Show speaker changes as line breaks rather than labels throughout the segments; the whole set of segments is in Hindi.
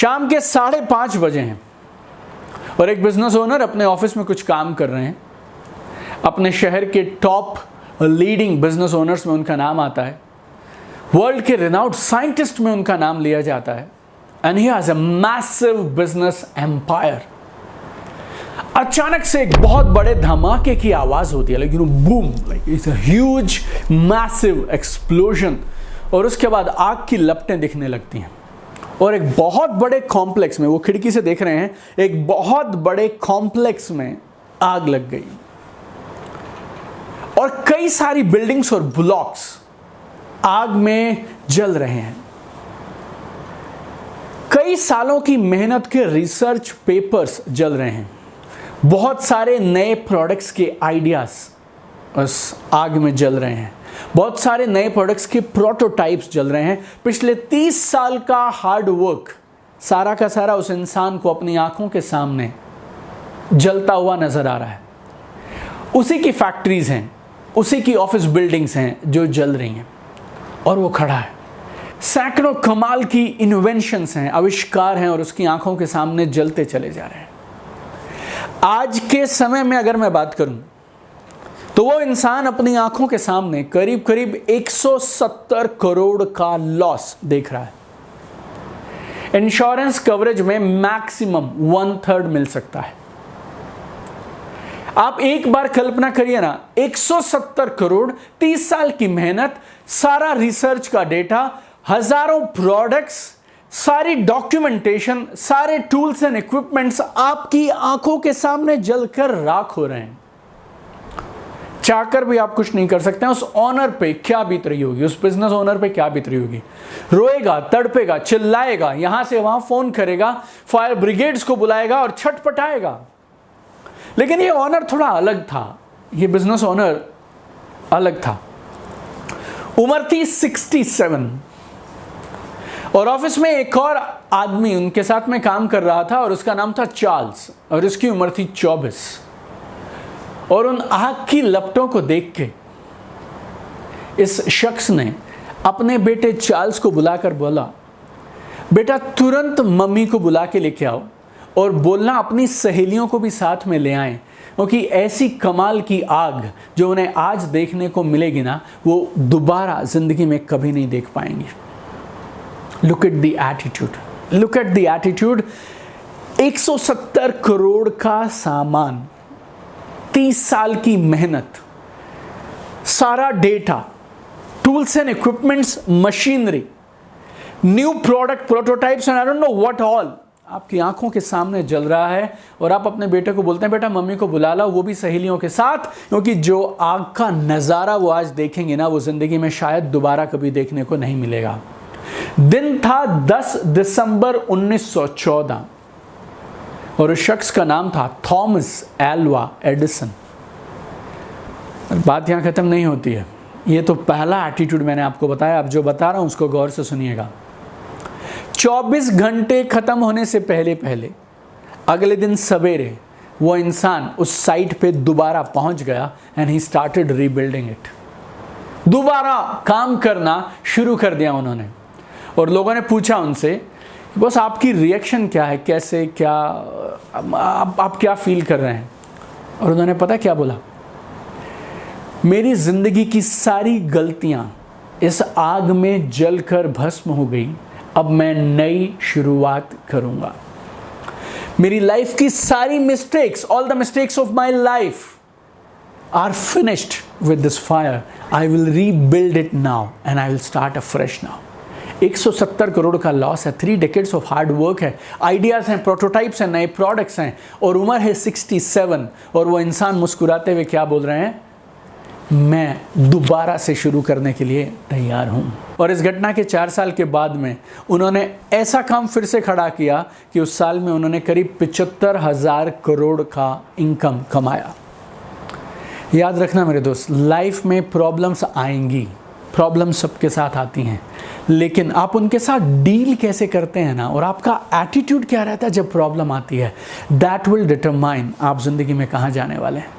शाम के 5:30 बजे हैं और एक बिजनेस ओनर अपने ऑफिस में कुछ काम कर रहे हैं। अपने शहर के टॉप लीडिंग बिजनेस ओनर्स में उनका नाम आता है, वर्ल्ड के रिनाउंड साइंटिस्ट में उनका नाम लिया जाता है, and he has a massive business empire. अचानक से एक बहुत बड़े धमाके की आवाज होती है, लेकिन boom, like it's a huge massive explosion, और उसके बाद आग की लपटें दिखने लगती हैं और एक बहुत बड़े कॉम्प्लेक्स में, वो खिड़की से देख रहे हैं, एक बहुत बड़े कॉम्प्लेक्स में आग लग गई और कई सारी बिल्डिंग्स और ब्लॉक्स आग में जल रहे हैं। कई सालों की मेहनत के रिसर्च पेपर्स जल रहे हैं। बहुत सारे नए प्रोडक्ट्स के आइडियाज उस आग में जल रहे हैं। बहुत सारे नए प्रोडक्ट्स के प्रोटोटाइप्स जल रहे हैं। पिछले 30 साल का हार्ड वर्क सारा का सारा उस इंसान को अपनी आंखों के सामने जलता हुआ नजर आ रहा है। उसी की फैक्ट्रीज हैं, उसी की ऑफिस बिल्डिंग्स हैं जो जल रही हैं और वो खड़ा है। सैकड़ों कमाल की इन्वेंशंस हैं, आविष्कार हैं और उसकी आंखों के सामने जलते चले जा रहे हैं। आज के समय में अगर मैं बात करूं तो वो इंसान अपनी आंखों के सामने करीब करीब 170 करोड़ का लॉस देख रहा है। इंश्योरेंस कवरेज में मैक्सिमम 1/3 मिल सकता है। आप एक बार कल्पना करिए ना, 170 करोड़, 30 साल की मेहनत, सारा रिसर्च का डेटा, हजारों प्रोडक्ट्स, सारी डॉक्यूमेंटेशन, सारे टूल्स एंड इक्विपमेंट्स आपकी आंखों के सामने जलकर राख हो रहे हैं। चाहकर भी आप कुछ नहीं कर सकते हैं। उस ऑनर पे क्या बीत रही होगी, उस बिजनेस ओनर पे क्या बीत रही होगी। रोएगा, तड़पेगा, चिल्लाएगा, यहां से वहां फोन करेगा, फायर ब्रिगेड्स को बुलाएगा और छटपटाएगा। लेकिन ये ऑनर थोड़ा अलग था, ये बिजनेस ओनर अलग था। उम्र थी 67 और ऑफिस में एक और आदमी उनके साथ में काम कर रहा था और उसका नाम था चार्ल्स और उसकी उम्र थी 24। और उन आग की लपटों को देख के इस शख्स ने अपने बेटे चार्ल्स को बुलाकर बोला, बेटा तुरंत मम्मी को बुला के लेके आओ और बोलना अपनी सहेलियों को भी साथ में ले आएं, क्योंकि ऐसी कमाल की आग जो उन्हें आज देखने को मिलेगी ना, वो दोबारा जिंदगी में कभी नहीं देख पाएंगे। Look at the attitude, look at the attitude. 170 crore का सामान, 30 साल की मेहनत, सारा data, tools and equipments, machinery, new product, prototypes and I don't know what all आपकी आंखों के सामने जल रहा है। और आप अपने बेटे को बोलते हैं, बेटा मम्मी को बुला लाओ, वो भी सहेलियों के साथ, क्योंकि जो आग का नज़ारा वो आज देखेंगे ना, वो जिंदगी में शायद दोबारा कभी देखने को नहीं मिलेगा। दिन था 10 दिसंबर 1914 और उस शख्स का नाम था थॉमस एल्वा एडिसन। बात यहाँ खत्म नहीं होती है, ये तो पहला एटीट्यूड मैंने आपको बताया। अब जो बता रहा हूँ उसको गौर से सुनिएगा। 24 घंटे खत्म होने से पहले पहले अगले दिन सवेरे वो इंसान उस साइट पे दोबारा पहुंच गया and he started rebuilding it. दोबारा काम करना शुरू कर दिया उन्होंने। और लोगों ने पूछा उनसे, बस आपकी रिएक्शन क्या है, कैसे, क्या आप क्या फील कर रहे हैं? और उन्होंने पता क्या बोला, मेरी जिंदगी की सारी गलतियां इस आग में जलकर भस्म हो गई, अब मैं नई शुरुआत करूंगा। मेरी लाइफ की सारी mistakes, all the mistakes of my life are finished with this fire. I will rebuild it now and I will start afresh now. 170 crore का लॉस है, 3 डेकेड्स ऑफ हार्ड वर्क है, आइडियाज हैं, प्रोटोटाइप्स हैं, नए प्रोडक्ट्स हैं, और उम्र है 67। और वो इंसान मुस्कुराते हुए क्या बोल रहे हैं, मैं दोबारा से शुरू करने के लिए तैयार हूं। और इस घटना के 4 साल के बाद में उन्होंने ऐसा काम फिर से खड़ा किया कि उस साल में उन्होंने करीब 75,000 करोड़ का इनकम कमाया। याद रखना मेरे दोस्त, लाइफ में प्रॉब्लम्स आएंगी, प्रॉब्लम सबके साथ आती हैं, लेकिन आप उनके साथ डील कैसे करते हैं ना, और आपका एटीट्यूड क्या रहता है जब प्रॉब्लम आती है, दैट विल डिटरमाइन आप जिंदगी में कहाँ जाने वाले हैं।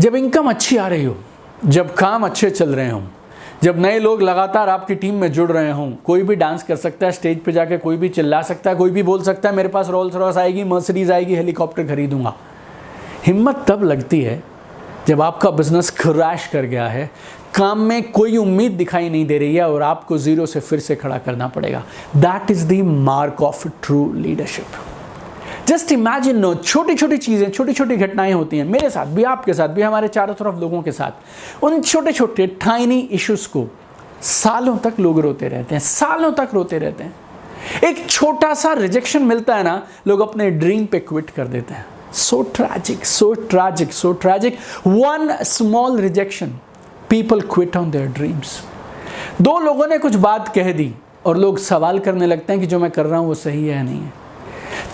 जब इनकम अच्छी आ रही हो, जब काम अच्छे चल रहे हों, जब नए लोग लगातार आपकी टीम में जुड़ रहे हों, कोई भी डांस कर सकता है स्टेज पे जाके, कोई भी चिल्ला सकता है, कोई भी बोल सकता है मेरे पास रोल्स रॉयस आएगी, मर्सिडीज आएगी, हेलीकॉप्टर खरीदूंगा। हिम्मत तब लगती है जब आपका बिजनेस क्रैश कर गया है, काम में कोई उम्मीद दिखाई नहीं दे रही है और आपको जीरो से फिर से खड़ा करना पड़ेगा। That is the mark of true leadership. Just imagine no, छोटी छोटी चीज़ें, छोटी छोटी घटनाएं होती हैं मेरे साथ भी, आपके साथ भी, हमारे चारों तरफ लोगों के साथ। उन छोटे छोटे टाइनी इश्यूज को सालों तक लोग रोते रहते हैं, सालों तक रोते रहते हैं। एक छोटा सा रिजेक्शन मिलता है ना, लोग अपने ड्रीम पे क्विट कर देते हैं। So tragic, so tragic, so tragic. One small rejection, people quit on their dreams. दो लोगों ने कुछ बात कह दी और लोग सवाल करने लगते हैं कि जो मैं कर रहा हूं वो सही है या नहीं है।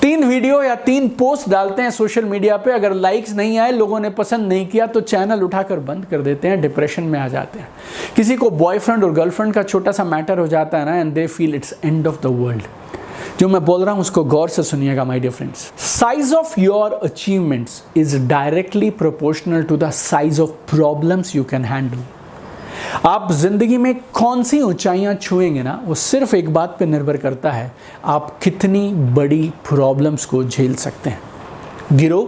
3 वीडियो या 3 पोस्ट डालते हैं सोशल मीडिया पे, अगर लाइक्स नहीं आए, लोगों ने पसंद नहीं किया, तो चैनल उठाकर बंद कर देते हैं, डिप्रेशन में आ जाते हैं। किसी को बॉयफ्रेंड और गर्लफ्रेंड का छोटा सा मैटर हो जाता है ना, and they feel it's end of the world. जो मैं बोल रहा हूं उसको गौर से सुनिएगा my dear friends. Size of your achievements is directly proportional to the size of problems you can handle. आप जिंदगी में कौन सी ऊंचाइयां छुएंगे ना, वो सिर्फ एक बात पे निर्भर करता है, आप कितनी बड़ी प्रॉब्लम्स को झेल सकते हैं। गिरो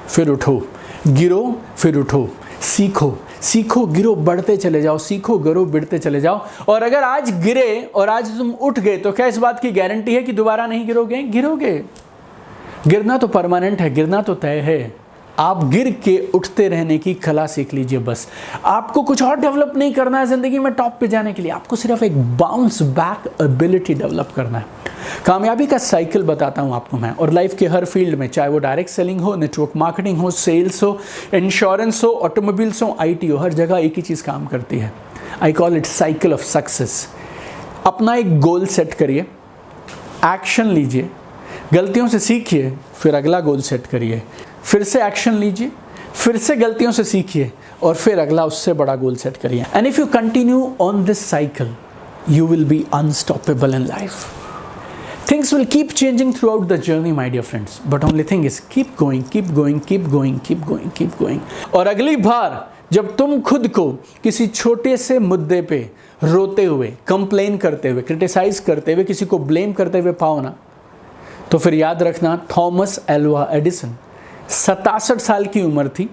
फिर उठो, गिरो फिर उठो, सीखो सीखो, गिरो, बढ़ते चले जाओ, सीखो, गिरो, बढ़ते चले जाओ। और अगर आज गिरे और आज तुम उठ गए तो क्या इस बात की गारंटी है कि दोबारा नहीं गिरोगे? गिरोगे। गिरना तो परमानेंट है, गिरना तो तय है। आप गिर के उठते रहने की कला सीख लीजिए बस। आपको कुछ और डेवलप नहीं करना है ज़िंदगी में टॉप पे जाने के लिए, आपको सिर्फ एक बाउंस बैक एबिलिटी डेवलप करना है। कामयाबी का साइकिल बताता हूँ आपको मैं, और लाइफ के हर फील्ड में, चाहे वो डायरेक्ट सेलिंग हो, नेटवर्क मार्केटिंग हो, सेल्स हो, इंश्योरेंस हो, ऑटोमोबाइल्स हो, IT हो, हर जगह एक ही चीज़ काम करती है। I call it cycle of success. अपना एक गोल सेट करिए, एक्शन लीजिए, गलतियों से सीखिए, फिर अगला गोल सेट करिए, फिर से एक्शन लीजिए, फिर से गलतियों से सीखिए और फिर अगला उससे बड़ा गोल सेट करिए। And if you continue on this cycle, you will be unstoppable in life. Things will keep changing throughout the journey, my dear friends. But only thing is, keep going, keep going, keep going, keep going, keep going. और अगली बार जब तुम खुद को किसी छोटे से मुद्दे पे रोते हुए, कंप्लेन करते हुए, क्रिटिसाइज करते हुए, किसी को ब्लेम करते हुए पाओ ना, तो फिर याद रखना, थॉमस एल्वा एडिसन 67 साल की उम्र थी,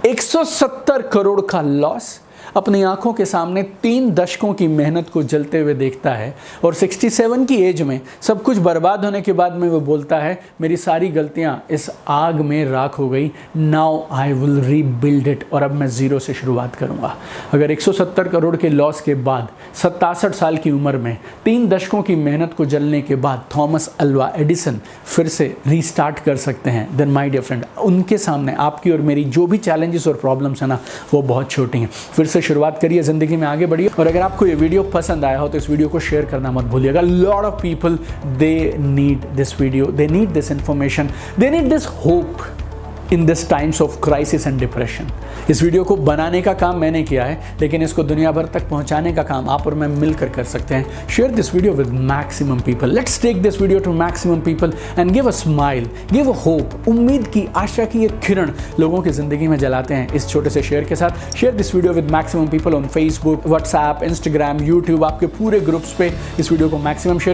170 करोड़ का लॉस, अपनी आंखों के सामने 3 दशकों की मेहनत को जलते हुए देखता है, और 67 की एज में सब कुछ बर्बाद होने के बाद में वो बोलता है, मेरी सारी गलतियां इस आग में राख हो गई, now I will rebuild it, और अब मैं ज़ीरो से शुरुआत करूंगा। अगर 170 करोड़ के लॉस के बाद 67 साल की उम्र में 3 दशकों की मेहनत को जलने के बाद थॉमस एल्वा एडिसन फिर से रीस्टार्ट कर सकते हैं, देन माय डियर फ्रेंड, उनके सामने आपकी और मेरी जो भी चैलेंजेस और प्रॉब्लम्स है ना, वो बहुत छोटी हैं। फिर से शुरुआत करिए, जिंदगी में आगे बढ़िए। और अगर आपको ये वीडियो पसंद आया हो तो इस वीडियो को शेयर करना मत भूलिएगा। Lot of people, they need this video, they need this information, they need this hope in this times of crisis and depression. इस वीडियो को बनाने का काम मैंने किया है, लेकिन इसको दुनिया भर तक पहुंचाने का काम आप और मैं मिलकर कर सकते हैं। Share this video with maximum people. Let's take this video to maximum people and give a smile, give a hope. उम्मीद की, आशा की एक किरण लोगों की जिंदगी में जलाते हैं इस छोटे से शेयर के साथ। Share this video with maximum people on Facebook, WhatsApp, Instagram, YouTube, आपके पूरे ग्रुप्स पे इस वीडियो को मैक्सिमम शेयर